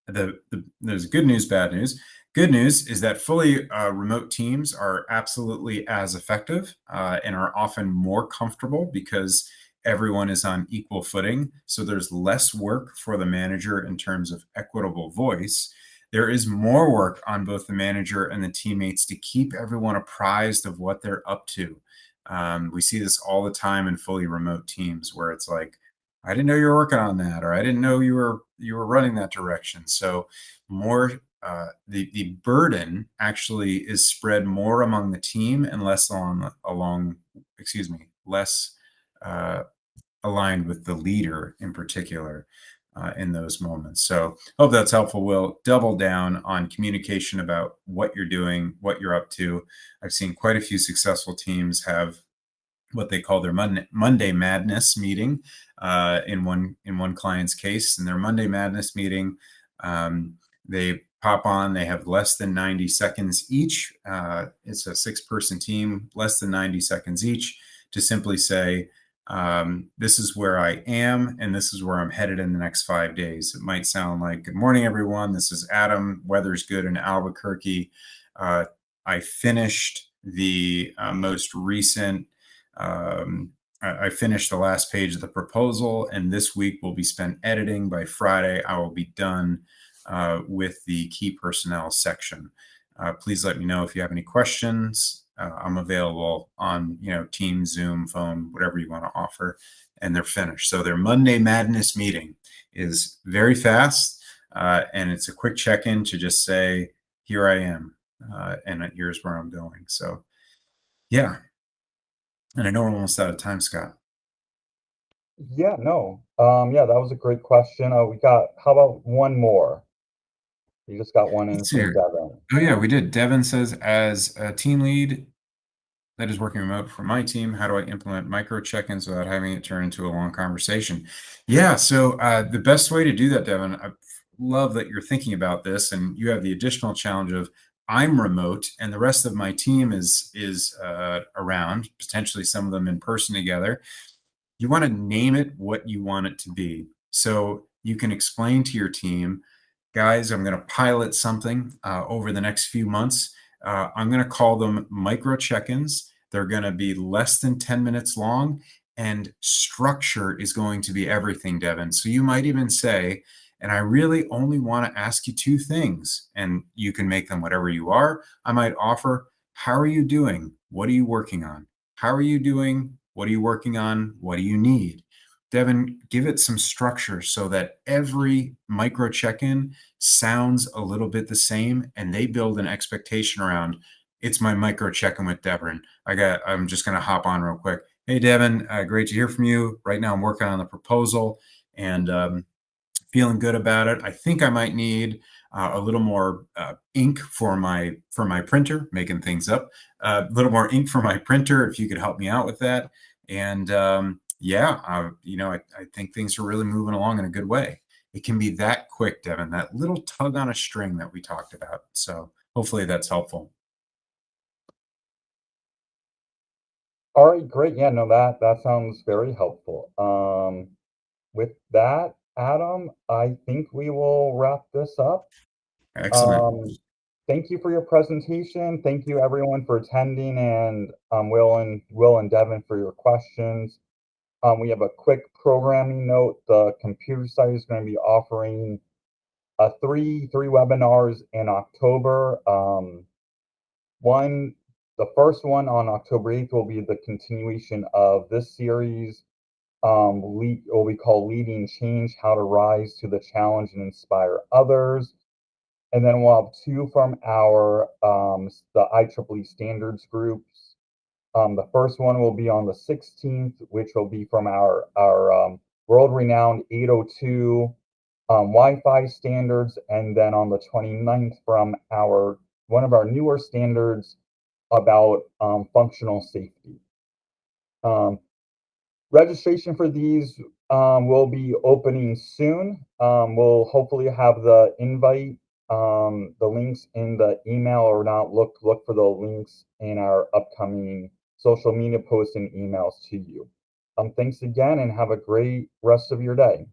Speaker 2: there's good news, bad news. Good news is that fully remote teams are absolutely as effective and are often more comfortable because everyone is on equal footing. So there's less work for the manager in terms of equitable voice. There is more work on both the manager and the teammates to keep everyone apprised of what they're up to. We see this all the time in fully remote teams where it's like, I didn't know you were working on that, or I didn't know you were running that direction. So more the burden actually is spread more among the team and less less aligned with the leader in particular in those moments. So hope that's helpful. We'll double down on communication about what you're doing, what you're up to. I've seen quite a few successful teams have what they call their Monday Madness meeting in one client's case. In their Monday Madness meeting, they pop on. They have less than 90 seconds each. It's a 6-person team, less than 90 seconds each, to simply say, this is where I am, and this is where I'm headed in the next 5 days. It might sound like, good morning, everyone. This is Adam. Weather's good in Albuquerque. I finished the most recent I finished the last page of the proposal, and this week will be spent editing. By Friday, I will be done with the key personnel section. Please let me know if you have any questions. I'm available on Teams, Zoom, phone, whatever you want to offer, and they're finished. So their Monday Madness meeting is very fast, and it's a quick check-in to just say, here I am, and here's where I'm going. So yeah. And I know we're almost out of time, Scott.
Speaker 1: Yeah, no. Yeah, that was a great question. How about one more? You just got one in
Speaker 2: Let's see
Speaker 1: from
Speaker 2: here.
Speaker 1: Devin.
Speaker 2: Oh, yeah, we did. Devin says, as a team lead that is working remote for my team, how do I implement micro check-ins without having it turn into a long conversation? Yeah, so the best way to do that, Devin, I love that you're thinking about this, and you have the additional challenge of I'm remote and the rest of my team is around, potentially some of them in person together. You want to name it what you want it to be. So you can explain to your team, guys, I'm going to pilot something over the next few months. I'm going to call them micro check-ins. They're going to be less than 10 minutes long, and structure is going to be everything, Devin. So you might even say, and I really only want to ask you 2 things, and you can make them whatever you are. I might offer, how are you doing? What are you working on? How are you doing? What are you working on? What do you need? Devin, give it some structure so that every micro check-in sounds a little bit the same, and they build an expectation around, it's my micro check-in with Devin. I'm just going to hop on real quick. Hey, Devin, great to hear from you. Right now I'm working on the proposal and feeling good about it. I think I might need a little more ink for my printer, making things up. A little more ink for my printer, if you could help me out with that. And I think things are really moving along in a good way. It can be that quick, Devin, that little tug on a string that we talked about. So hopefully that's helpful.
Speaker 1: All right, great. Yeah, no, that sounds very helpful. With that, Adam, I think we will wrap this up.
Speaker 2: Excellent.
Speaker 1: Um, Thank you for your presentation. Thank you everyone for attending, and Will and Devin for your questions. We have a quick programming note. The computer site is going to be offering three webinars in October. One, the first one on October 8th will be the continuation of this series. What we call Leading Change: How to Rise to the Challenge and Inspire Others. And then we'll have two from our the IEEE standards groups. The first one will be on the 16th, which will be from our world-renowned 802 Wi-Fi standards, and then on the 29th from our one of our newer standards about functional safety. Um, Registration for these will be opening soon. We'll hopefully have the invite, the links in the email, or not. Look for the links in our upcoming social media posts and emails to you. Thanks again, and have a great rest of your day.